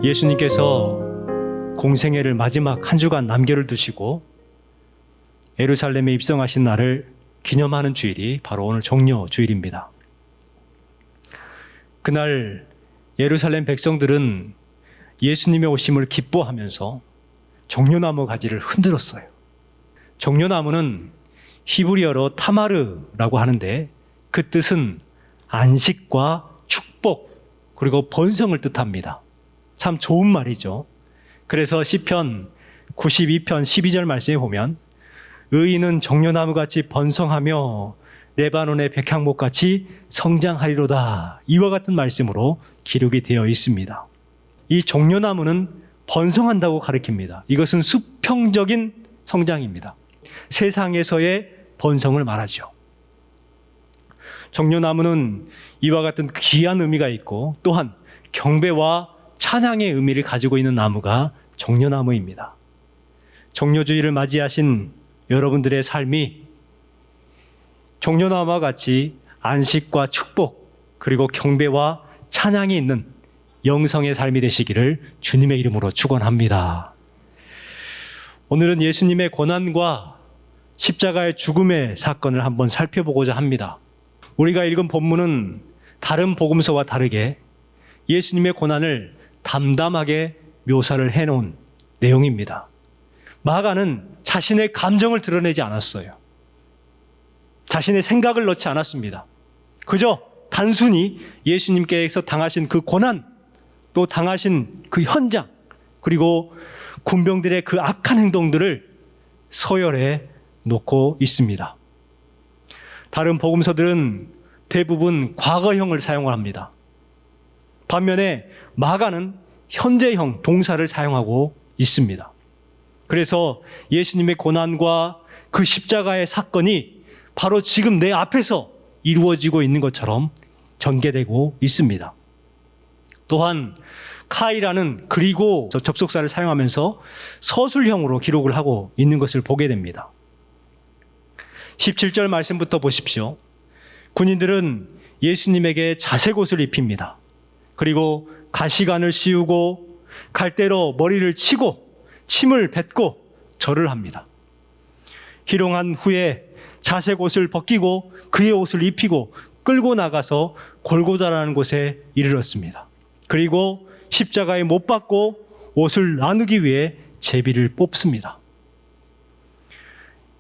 예수님께서 공생애를 마지막 한 주간 남겨를 두시고 예루살렘에 입성하신 날을 기념하는 주일이 바로 오늘 종려 주일입니다. 그날 예루살렘 백성들은 예수님의 오심을 기뻐하면서 종려나무 가지를 흔들었어요. 종려나무는 히브리어로 타마르라고 하는데 그 뜻은 안식과 축복 그리고 번성을 뜻합니다. 참 좋은 말이죠. 그래서 시편 92편 12절 말씀에 보면 의인은 종려나무같이 번성하며 레바논의 백향목같이 성장하리로다. 이와 같은 말씀으로 기록이 되어 있습니다. 이 종려나무는 번성한다고 가리킵니다. 이것은 수평적인 성장입니다. 세상에서의 번성을 말하죠. 종려나무는 이와 같은 귀한 의미가 있고 또한 경배와 찬양의 의미를 가지고 있는 나무가 종려나무입니다. 종려주의를 맞이하신 여러분들의 삶이 종려나무와 같이 안식과 축복 그리고 경배와 찬양이 있는 영성의 삶이 되시기를 주님의 이름으로 축원합니다. 오늘은 예수님의 고난과 십자가의 죽음의 사건을 한번 살펴보고자 합니다. 우리가 읽은 본문은 다른 복음서와 다르게 예수님의 고난을 담담하게 묘사를 해놓은 내용입니다. 마가는 자신의 감정을 드러내지 않았어요. 자신의 생각을 넣지 않았습니다. 그저 단순히 예수님께서 당하신 그 고난, 또 당하신 그 현장, 그리고 군병들의 그 악한 행동들을 서열해 놓고 있습니다. 다른 복음서들은 대부분 과거형을 사용을 합니다. 반면에 마가는 현재형 동사를 사용하고 있습니다. 그래서 예수님의 고난과 그 십자가의 사건이 바로 지금 내 앞에서 이루어지고 있는 것처럼 전개되고 있습니다. 또한 카이라는 그리고 접속사를 사용하면서 서술형으로 기록을 하고 있는 것을 보게 됩니다. 17절 말씀부터 보십시오. 군인들은 예수님에게 자색 옷을 입힙니다. 그리고 가시관을 씌우고 갈대로 머리를 치고 침을 뱉고 절을 합니다. 희롱한 후에 자색 옷을 벗기고 그의 옷을 입히고 끌고 나가서 골고다라는 곳에 이르렀습니다. 그리고 십자가에 못 박고 옷을 나누기 위해 제비를 뽑습니다.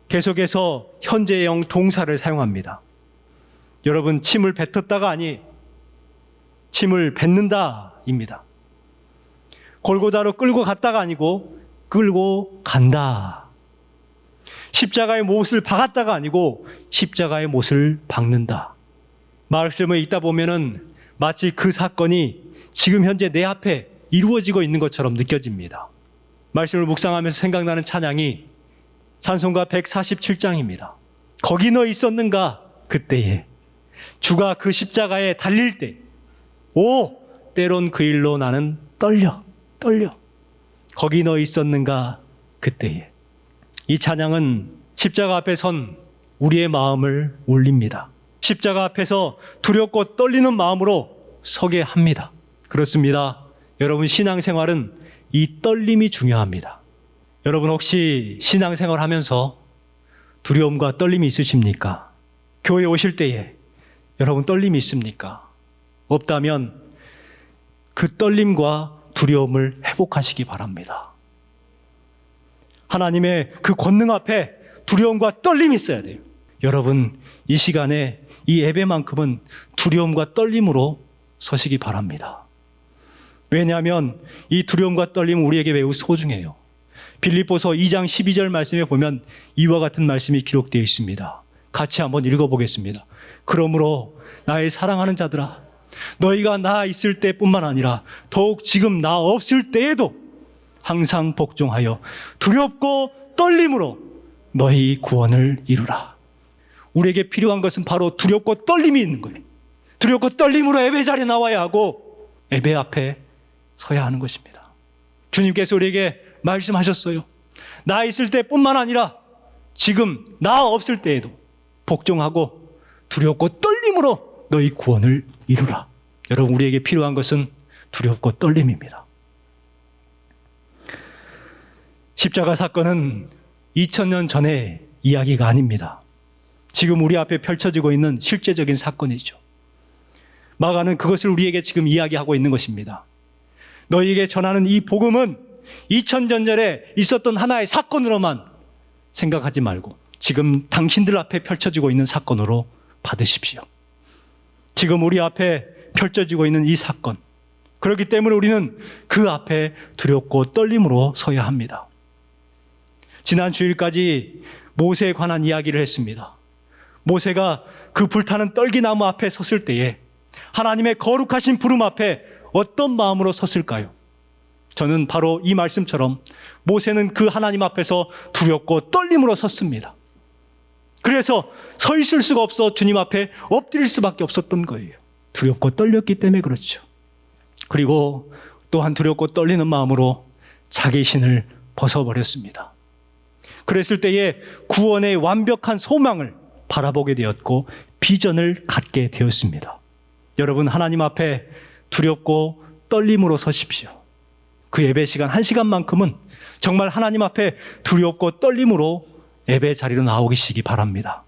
계속해서 현재형 동사를 사용합니다. 여러분, 침을 뱉었다가 아니 침을 뱉는다입니다. 골고다로 끌고 갔다가 아니고 끌고 간다. 십자가의 못을 박았다가 아니고 십자가의 못을 박는다. 말씀을 읽다 보면은 마치 그 사건이 지금 현재 내 앞에 이루어지고 있는 것처럼 느껴집니다. 말씀을 묵상하면서 생각나는 찬양이 찬송가 147장입니다. 거기 너 있었는가 그때에 주가 그 십자가에 달릴 때 오 때론 그 일로 나는 떨려 거기 너 있었는가 그때에. 이 찬양은 십자가 앞에 선 우리의 마음을 울립니다. 십자가 앞에서 두렵고 떨리는 마음으로 서게 합니다. 그렇습니다. 여러분, 신앙생활은 이 떨림이 중요합니다. 여러분, 혹시 신앙생활 하면서 두려움과 떨림이 있으십니까? 교회 오실 때에 여러분 떨림이 있습니까? 없다면 그 떨림과 두려움을 회복하시기 바랍니다. 하나님의 그 권능 앞에 두려움과 떨림이 있어야 돼요. 여러분, 이 시간에 이 예배만큼은 두려움과 떨림으로 서시기 바랍니다. 왜냐하면 이 두려움과 떨림은 우리에게 매우 소중해요. 빌립보서 2장 12절 말씀에 보면 이와 같은 말씀이 기록되어 있습니다. 같이 한번 읽어보겠습니다. 그러므로 나의 사랑하는 자들아, 너희가 나 있을 때뿐만 아니라 더욱 지금 나 없을 때에도 항상 복종하여 두렵고 떨림으로 너희 구원을 이루라. 우리에게 필요한 것은 바로 두렵고 떨림이 있는 거예요. 두렵고 떨림으로 예배 자리에 나와야 하고 예배 앞에 서야 하는 것입니다. 주님께서 우리에게 말씀하셨어요. 나 있을 때뿐만 아니라 지금 나 없을 때에도 복종하고 두렵고 떨림으로 너희 구원을 이루라. 여러분, 우리에게 필요한 것은 두렵고 떨림입니다. 십자가 사건은 2000년 전의 이야기가 아닙니다. 지금 우리 앞에 펼쳐지고 있는 실제적인 사건이죠. 마가는 그것을 우리에게 지금 이야기하고 있는 것입니다. 너희에게 전하는 이 복음은 2000년 전에 있었던 하나의 사건으로만 생각하지 말고 지금 당신들 앞에 펼쳐지고 있는 사건으로 받으십시오. 지금 우리 앞에 펼쳐지고 있는 이 사건, 그렇기 때문에 우리는 그 앞에 두렵고 떨림으로 서야 합니다. 지난 주일까지 모세에 관한 이야기를 했습니다. 모세가 그 불타는 떨기나무 앞에 섰을 때에 하나님의 거룩하신 부름 앞에 어떤 마음으로 섰을까요? 저는 바로 이 말씀처럼 모세는 그 하나님 앞에서 두렵고 떨림으로 섰습니다. 그래서 서 있을 수가 없어 주님 앞에 엎드릴 수밖에 없었던 거예요. 두렵고 떨렸기 때문에 그렇죠. 그리고 또한 두렵고 떨리는 마음으로 자기 신을 벗어버렸습니다. 그랬을 때에 구원의 완벽한 소망을 바라보게 되었고 비전을 갖게 되었습니다. 여러분, 하나님 앞에 두렵고 떨림으로 서십시오. 그 예배 시간 1시간만큼은 정말 하나님 앞에 두렵고 떨림으로 예배 자리로 나오시기 바랍니다.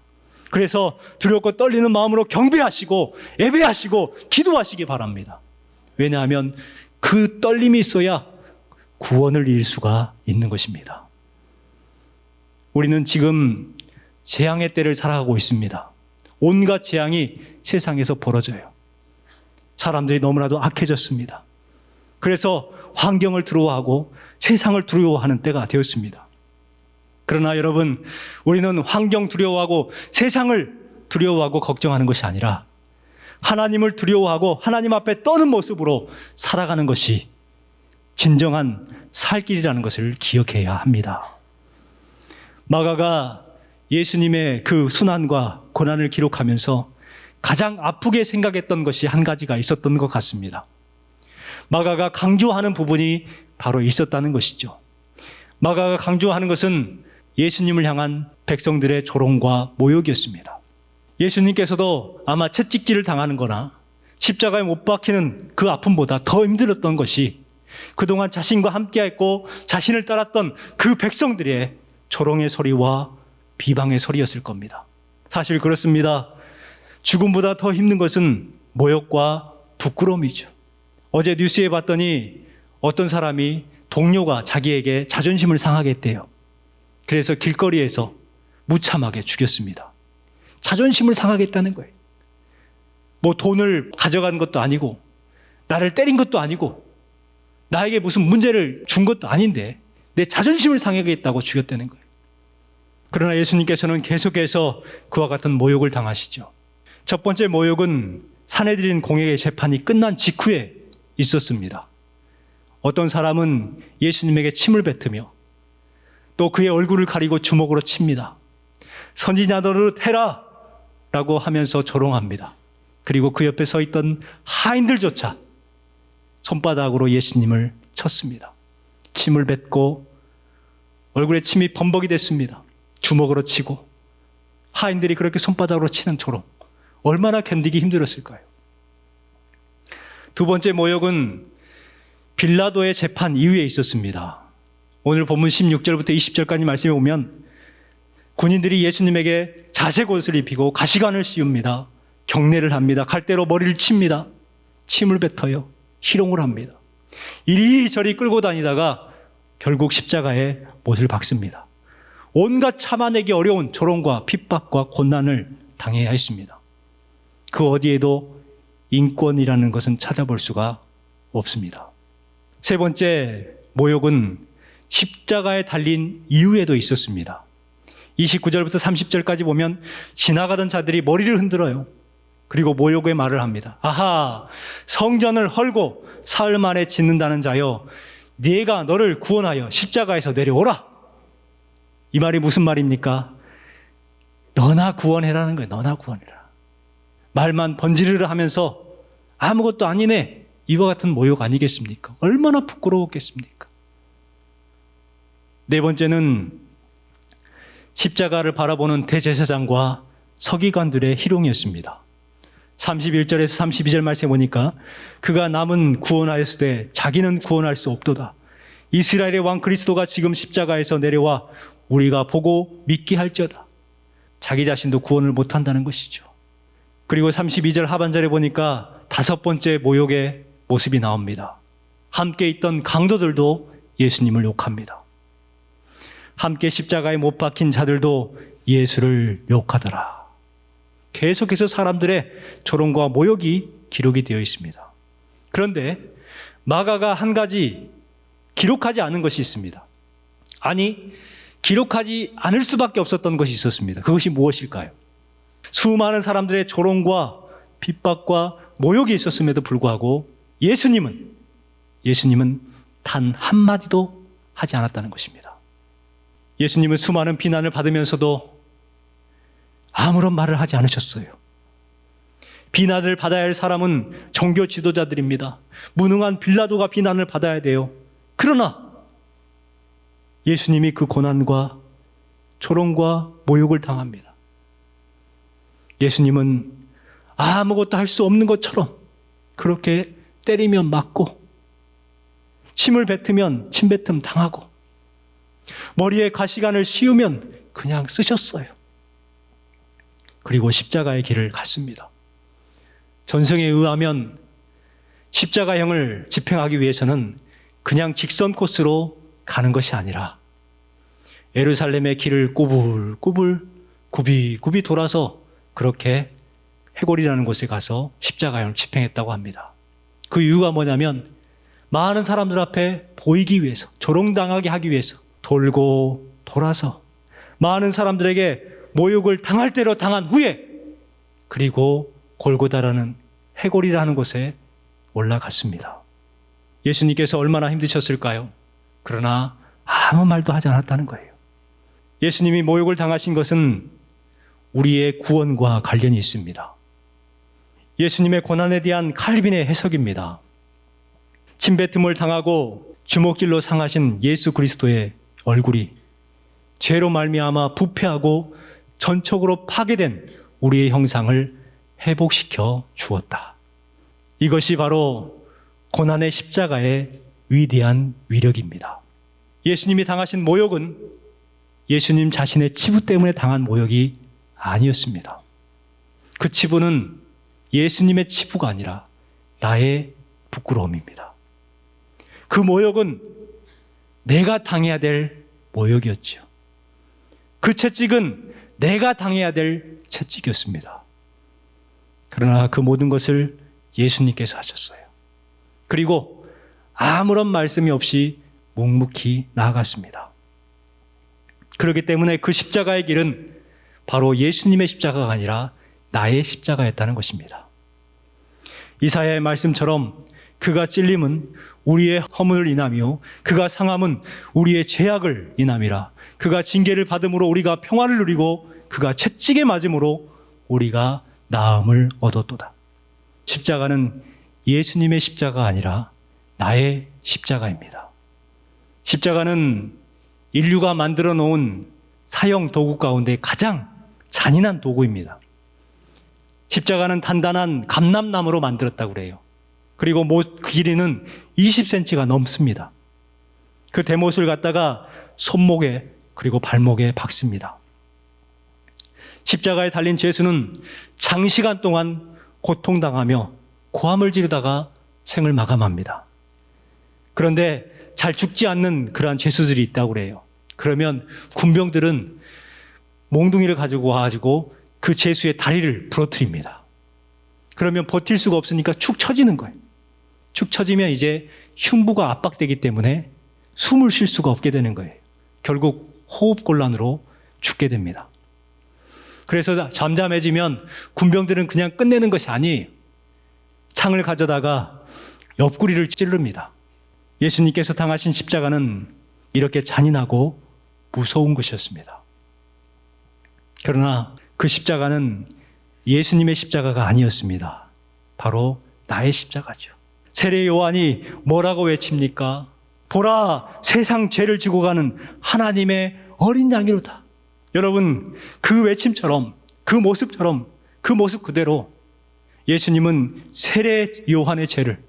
그래서 두렵고 떨리는 마음으로 경배하시고 예배하시고 기도하시기 바랍니다. 왜냐하면 그 떨림이 있어야 구원을 이룰 수가 있는 것입니다. 우리는 지금 재앙의 때를 살아가고 있습니다. 온갖 재앙이 세상에서 벌어져요. 사람들이 너무나도 악해졌습니다. 그래서 환경을 두려워하고 세상을 두려워하는 때가 되었습니다. 그러나 여러분, 우리는 환경 두려워하고 세상을 두려워하고 걱정하는 것이 아니라 하나님을 두려워하고 하나님 앞에 떠는 모습으로 살아가는 것이 진정한 살 길이라는 것을 기억해야 합니다. 마가가 예수님의 그 순환과 고난을 기록하면서 가장 아프게 생각했던 것이 한 가지가 있었던 것 같습니다. 마가가 강조하는 부분이 바로 있었다는 것이죠. 마가가 강조하는 것은 예수님을 향한 백성들의 조롱과 모욕이었습니다. 예수님께서도 아마 채찍질을 당하는 거나 십자가에 못 박히는 그 아픔보다 더 힘들었던 것이 그동안 자신과 함께했고 자신을 따랐던 그 백성들의 조롱의 소리와 비방의 소리였을 겁니다. 사실 그렇습니다. 죽음보다 더 힘든 것은 모욕과 부끄러움이죠. 어제 뉴스에 봤더니 어떤 사람이 동료가 자기에게 자존심을 상하게 했대요. 그래서 길거리에서 무참하게 죽였습니다. 자존심을 상하게 했다는 거예요. 뭐 돈을 가져간 것도 아니고 나를 때린 것도 아니고 나에게 무슨 문제를 준 것도 아닌데 내 자존심을 상하게 했다고 죽였다는 거예요. 그러나 예수님께서는 계속해서 그와 같은 모욕을 당하시죠. 첫 번째 모욕은 산헤드린 공회의 재판이 끝난 직후에 있었습니다. 어떤 사람은 예수님에게 침을 뱉으며 또 그의 얼굴을 가리고 주먹으로 칩니다. 선지자 노릇 해라! 라고 하면서 조롱합니다. 그리고 그 옆에 서 있던 하인들조차 손바닥으로 예수님을 쳤습니다. 침을 뱉고 얼굴에 침이 범벅이 됐습니다. 주먹으로 치고 하인들이 그렇게 손바닥으로 치는 조롱, 얼마나 견디기 힘들었을까요? 두 번째 모욕은 빌라도의 재판 이후에 있었습니다. 오늘 본문 16절부터 20절까지 말씀에 보면 군인들이 예수님에게 자색 옷을 입히고 가시관을 씌웁니다. 경례를 합니다. 갈대로 머리를 칩니다. 침을 뱉어요. 희롱을 합니다. 이리저리 끌고 다니다가 결국 십자가에 못을 박습니다. 온갖 참아내기 어려운 조롱과 핍박과 고난을 당해야 했습니다. 그 어디에도 인권이라는 것은 찾아볼 수가 없습니다. 세 번째 모욕은 십자가에 달린 이후에도 있었습니다. 29절부터 30절까지 보면 지나가던 자들이 머리를 흔들어요. 그리고 모욕의 말을 합니다. 아하, 성전을 헐고 사흘 만에 짓는다는 자여, 네가 너를 구원하여 십자가에서 내려오라. 이 말이 무슨 말입니까? 너나 구원해라는 거예요. 너나 구원해라. 말만 번지르르 하면서 아무것도 아니네, 이와 같은 모욕 아니겠습니까? 얼마나 부끄러웠겠습니까? 네 번째는 십자가를 바라보는 대제사장과 서기관들의 희롱이었습니다. 31절에서 32절 말씀해 보니까 그가 남은 구원하였으되 자기는 구원할 수 없도다. 이스라엘의 왕 그리스도가 지금 십자가에서 내려와 우리가 보고 믿게 할지어다. 자기 자신도 구원을 못한다는 것이죠. 그리고 32절 하반절에 보니까 5번째 모욕의 모습이 나옵니다. 함께 있던 강도들도 예수님을 욕합니다. 함께 십자가에 못 박힌 자들도 예수를 욕하더라. 계속해서 사람들의 조롱과 모욕이 기록이 되어 있습니다. 그런데 마가가 한 가지 기록하지 않은 것이 있습니다. 아니, 기록하지 않을 수밖에 없었던 것이 있었습니다. 그것이 무엇일까요? 수많은 사람들의 조롱과 핍박과 모욕이 있었음에도 불구하고 예수님은 단 한마디도 하지 않았다는 것입니다. 예수님은 수많은 비난을 받으면서도 아무런 말을 하지 않으셨어요. 비난을 받아야 할 사람은 종교 지도자들입니다. 무능한 빌라도가 비난을 받아야 돼요. 그러나 예수님이 그 고난과 조롱과 모욕을 당합니다. 예수님은 아무것도 할 수 없는 것처럼 그렇게 때리면 맞고, 침을 뱉으면 침뱉음 당하고, 머리에 가시관을 씌우면 그냥 쓰셨어요. 그리고 십자가의 길을 갔습니다. 전승에 의하면 십자가형을 집행하기 위해서는 그냥 직선 코스로 가는 것이 아니라 예루살렘의 길을 꾸불꾸불 굽이굽이 돌아서 그렇게 해골이라는 곳에 가서 십자가형을 집행했다고 합니다. 그 이유가 뭐냐면 많은 사람들 앞에 보이기 위해서, 조롱당하게 하기 위해서 돌고 돌아서 많은 사람들에게 모욕을 당할 대로 당한 후에 그리고 골고다라는 해골이라는 곳에 올라갔습니다. 예수님께서 얼마나 힘드셨을까요? 그러나 아무 말도 하지 않았다는 거예요. 예수님이 모욕을 당하신 것은 우리의 구원과 관련이 있습니다. 예수님의 고난에 대한 칼빈의 해석입니다. 침뱉음을 당하고 주먹질로 상하신 예수 그리스도의 얼굴이 죄로 말미암아 부패하고 전적으로 파괴된 우리의 형상을 회복시켜 주었다. 이것이 바로 고난의 십자가의 위대한 위력입니다. 예수님이 당하신 모욕은 예수님 자신의 치부 때문에 당한 모욕이 아니었습니다. 그 치부는 예수님의 치부가 아니라 나의 부끄러움입니다. 그 모욕은 내가 당해야 될 모욕이었죠. 그 채찍은 내가 당해야 될 채찍이었습니다. 그러나 그 모든 것을 예수님께서 하셨어요. 그리고 아무런 말씀이 없이 묵묵히 나아갔습니다. 그렇기 때문에 그 십자가의 길은 바로 예수님의 십자가가 아니라 나의 십자가였다는 것입니다. 이사야의 말씀처럼 그가 찔림은 우리의 허물을 인하며 그가 상함은 우리의 죄악을 인함이라. 그가 징계를 받음으로 우리가 평화를 누리고 그가 채찍에 맞음으로 우리가 나음을 얻었도다. 십자가는 예수님의 십자가가 아니라 나의 십자가입니다. 십자가는 인류가 만들어 놓은 사형 도구 가운데 가장 잔인한 도구입니다. 십자가는 단단한 감람나무로 만들었다고 그래요. 그리고 길이는 20cm가 넘습니다. 그 대못을 갖다가 손목에 그리고 발목에 박습니다. 십자가에 달린 죄수는 장시간 동안 고통당하며 고함을 지르다가 생을 마감합니다. 그런데 잘 죽지 않는 그러한 죄수들이 있다고 그래요. 그러면 군병들은 몽둥이를 가지고 와가지고 그 죄수의 다리를 부러뜨립니다. 그러면 버틸 수가 없으니까 축 처지는 거예요. 축 처지면 이제 흉부가 압박되기 때문에 숨을 쉴 수가 없게 되는 거예요. 결국 호흡곤란으로 죽게 됩니다. 그래서 잠잠해지면 군병들은 그냥 끝내는 것이 아니에요. 창을 가져다가 옆구리를 찌릅니다. 예수님께서 당하신 십자가는 이렇게 잔인하고 무서운 것이었습니다. 그러나 그 십자가는 예수님의 십자가가 아니었습니다. 바로 나의 십자가죠. 세례 요한이 뭐라고 외칩니까? 보라, 세상 죄를 지고 가는 하나님의 어린 양이로다. 여러분, 그 외침처럼, 그 모습처럼, 그 모습 그대로 예수님은 세례 요한의 죄를,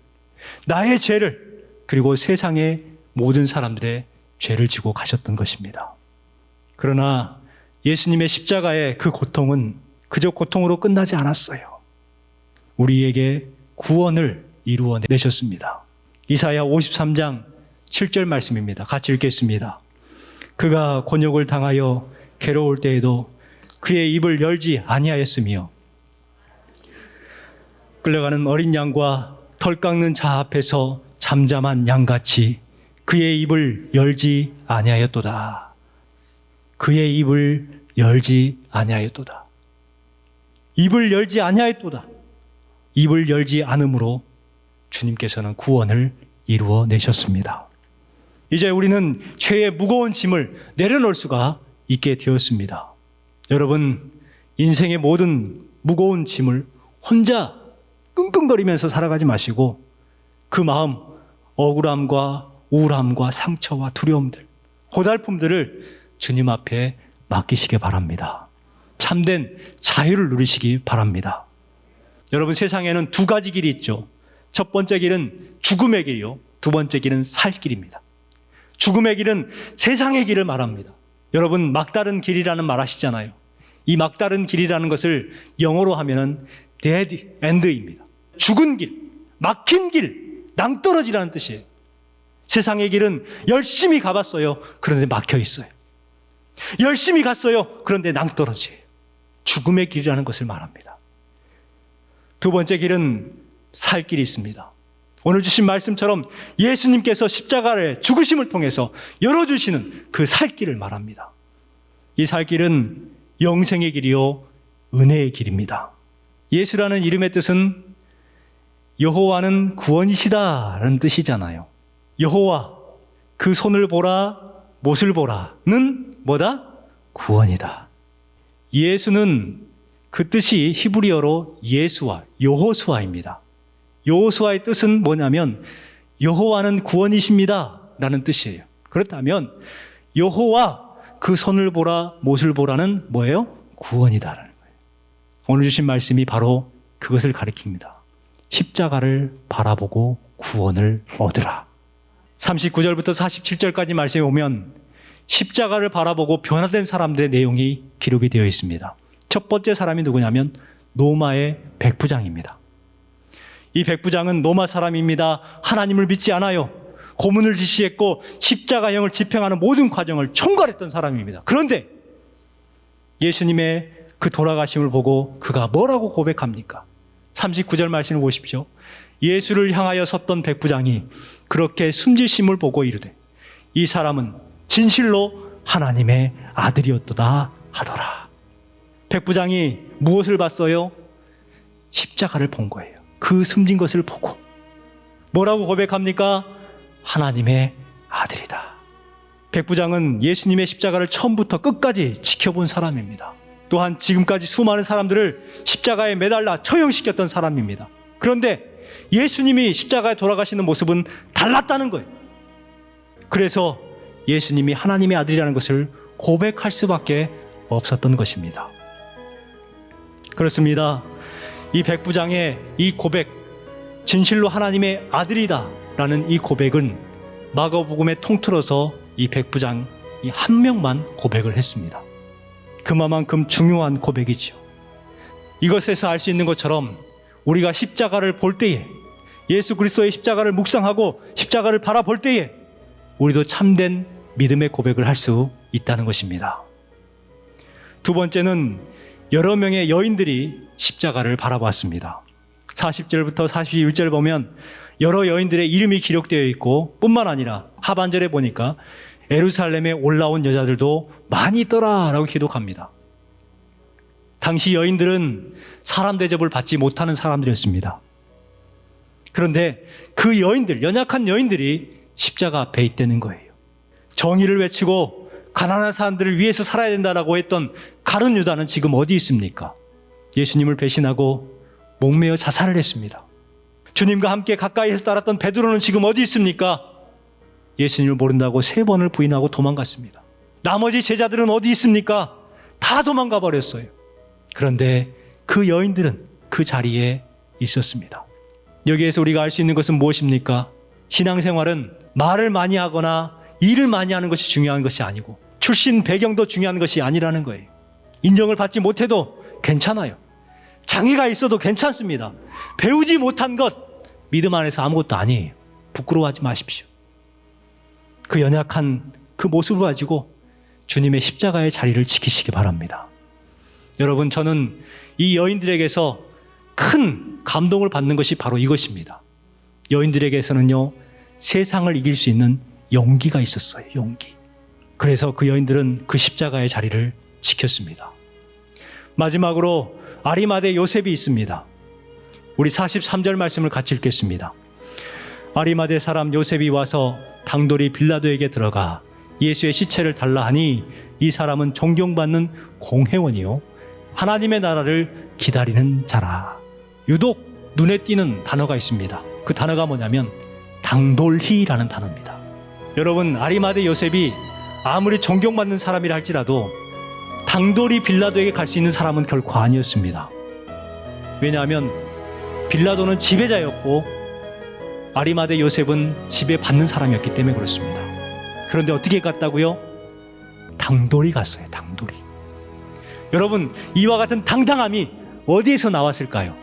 나의 죄를, 그리고 세상의 모든 사람들의 죄를 지고 가셨던 것입니다. 그러나 예수님의 십자가의 그 고통은 그저 고통으로 끝나지 않았어요. 우리에게 구원을 이루어내셨습니다. 이사야 53장 7절 말씀입니다. 같이 읽겠습니다. 그가 곤욕을 당하여 괴로울 때에도 그의 입을 열지 아니하였으며 끌려가는 어린 양과 털 깎는 자 앞에서 잠잠한 양같이 그의 입을 열지 아니하였도다. 그의 입을 열지 아니하였도다. 입을 열지 아니하였도다. 입을 열지 않음으로 주님께서는 구원을 이루어 내셨습니다. 이제 우리는 죄의 무거운 짐을 내려놓을 수가 있게 되었습니다. 여러분, 인생의 모든 무거운 짐을 혼자 끙끙거리면서 살아가지 마시고 그 마음, 억울함과 우울함과 상처와 두려움들, 고달픔들을 주님 앞에 맡기시기 바랍니다. 참된 자유를 누리시기 바랍니다. 여러분, 세상에는 두 가지 길이 있죠. 첫 번째 길은 죽음의 길이요, 두 번째 길은 살 길입니다. 죽음의 길은 세상의 길을 말합니다. 여러분, 막다른 길이라는 말 아시잖아요. 이 막다른 길이라는 것을 영어로 하면은 dead end입니다. 죽은 길, 막힌 길, 낭떠러지라는 뜻이에요. 세상의 길은 열심히 가봤어요. 그런데 막혀 있어요. 열심히 갔어요. 그런데 낭떠러지예요. 죽음의 길이라는 것을 말합니다. 두 번째 길은 살 길이 있습니다. 오늘 주신 말씀처럼 예수님께서 십자가의 죽으심을 통해서 열어주시는 그 살 길을 말합니다. 이 살 길은 영생의 길이요, 은혜의 길입니다. 예수라는 이름의 뜻은 여호와는 구원이시다라는 뜻이잖아요. 여호와, 그 손을 보라, 못을 보라는 뭐다? 구원이다. 예수는 그 뜻이 히브리어로 예수와 여호수아입니다. 여호수아의 뜻은 뭐냐면 여호와는 구원이십니다 라는 뜻이에요. 그렇다면 여호와, 그 손을 보라, 못을 보라는 뭐예요? 구원이다라는 거예요. 오늘 주신 말씀이 바로 그것을 가리킵니다. 십자가를 바라보고 구원을 얻으라. 39절부터 47절까지 말씀에 보면 십자가를 바라보고 변화된 사람들의 내용이 기록이 되어 있습니다. 첫 번째 사람이 누구냐면 노마의 백부장입니다. 이 백부장은 로마 사람입니다. 하나님을 믿지 않아요. 고문을 지시했고 십자가형을 집행하는 모든 과정을 총괄했던 사람입니다. 그런데 예수님의 그 돌아가심을 보고 그가 뭐라고 고백합니까? 39절 말씀을 보십시오. 예수를 향하여 섰던 백부장이 그렇게 숨지심을 보고 이르되 이 사람은 진실로 하나님의 아들이었도다 하더라. 백부장이 무엇을 봤어요? 십자가를 본 거예요. 그 숨진 것을 보고 뭐라고 고백합니까? 하나님의 아들이다. 백부장은 예수님의 십자가를 처음부터 끝까지 지켜본 사람입니다. 또한 지금까지 수많은 사람들을 십자가에 매달라 처형시켰던 사람입니다. 그런데 예수님이 십자가에 돌아가시는 모습은 달랐다는 거예요. 그래서 예수님이 하나님의 아들이라는 것을 고백할 수밖에 없었던 것입니다. 그렇습니다. 이 백부장의 이 고백, 진실로 하나님의 아들이다 라는 이 고백은 마가복음에 통틀어서 이 백부장 이 한 명만 고백을 했습니다. 그만큼 중요한 고백이죠. 이것에서 알 수 있는 것처럼 우리가 십자가를 볼 때에, 예수 그리스도의 십자가를 묵상하고 십자가를 바라볼 때에 우리도 참된 믿음의 고백을 할 수 있다는 것입니다. 두 번째는 여러 명의 여인들이 십자가를 바라봤습니다. 40절부터 41절 보면 여러 여인들의 이름이 기록되어 있고 뿐만 아니라 하반절에 보니까 예루살렘에 올라온 여자들도 많이 있더라 라고 기록합니다. 당시 여인들은 사람 대접을 받지 못하는 사람들이었습니다. 그런데 그 여인들, 연약한 여인들이 십자가 앞에 있다는 거예요. 정의를 외치고 가난한 사람들을 위해서 살아야 된다라고 했던 가룟 유다는 지금 어디 있습니까? 예수님을 배신하고 목매어 자살을 했습니다. 주님과 함께 가까이에서 따랐던 베드로는 지금 어디 있습니까? 예수님을 모른다고 3번을 부인하고 도망갔습니다. 나머지 제자들은 어디 있습니까? 다 도망가 버렸어요. 그런데 그 여인들은 그 자리에 있었습니다. 여기에서 우리가 알 수 있는 것은 무엇입니까? 신앙생활은 말을 많이 하거나 일을 많이 하는 것이 중요한 것이 아니고 출신 배경도 중요한 것이 아니라는 거예요. 인정을 받지 못해도 괜찮아요. 장애가 있어도 괜찮습니다. 배우지 못한 것 믿음 안에서 아무것도 아니에요. 부끄러워하지 마십시오. 그 연약한 그 모습을 가지고 주님의 십자가의 자리를 지키시기 바랍니다. 여러분, 저는 이 여인들에게서 큰 감동을 받는 것이 바로 이것입니다. 여인들에게서는요, 세상을 이길 수 있는 용기가 있었어요. 용기. 그래서 그 여인들은 그 십자가의 자리를 지켰습니다. 마지막으로 아리마대 요셉이 있습니다. 우리 43절 말씀을 같이 읽겠습니다. 아리마대 사람 요셉이 와서 당돌이 빌라도에게 들어가 예수의 시체를 달라 하니 이 사람은 존경받는 공회원이요 하나님의 나라를 기다리는 자라. 유독 눈에 띄는 단어가 있습니다. 그 단어가 뭐냐면 당돌히라는 단어입니다. 여러분, 아리마대 요셉이 아무리 존경받는 사람이라 할지라도 당돌이 빌라도에게 갈 수 있는 사람은 결코 아니었습니다. 왜냐하면 빌라도는 지배자였고 아리마대 요셉은 지배받는 사람이었기 때문에 그렇습니다. 그런데 어떻게 갔다고요? 당돌이 갔어요. 당돌이. 여러분, 이와 같은 당당함이 어디에서 나왔을까요?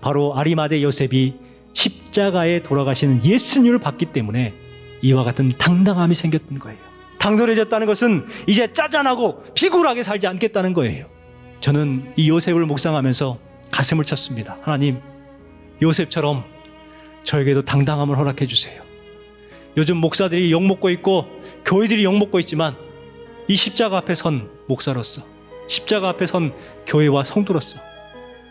바로 아리마대 요셉이 십자가에 돌아가시는 예수님을 봤기 때문에 이와 같은 당당함이 생겼던 거예요. 당돌해졌다는 것은 이제 짜잔하고 비굴하게 살지 않겠다는 거예요. 저는 이 요셉을 묵상하면서 가슴을 쳤습니다. 하나님, 요셉처럼 저에게도 당당함을 허락해 주세요. 요즘 목사들이 욕먹고 있고 교회들이 욕먹고 있지만 이 십자가 앞에 선 목사로서, 십자가 앞에 선 교회와 성도로서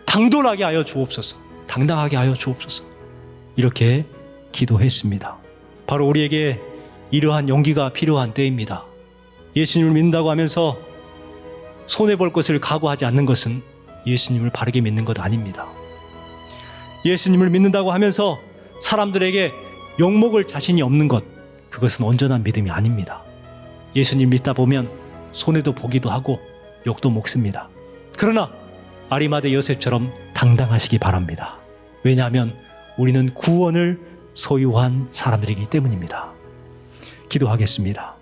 당돌하게 하여 주옵소서, 당당하게 하여 주옵소서, 이렇게 기도했습니다. 바로 우리에게 이러한 용기가 필요한 때입니다. 예수님을 믿는다고 하면서 손해볼 것을 각오하지 않는 것은 예수님을 바르게 믿는 것 아닙니다. 예수님을 믿는다고 하면서 사람들에게 욕먹을 자신이 없는 것, 그것은 온전한 믿음이 아닙니다. 예수님 믿다 보면 손해도 보기도 하고 욕도 먹습니다. 그러나 아리마대 요셉처럼 당당하시기 바랍니다. 왜냐하면 우리는 구원을 소유한 사람들이기 때문입니다. 기도하겠습니다.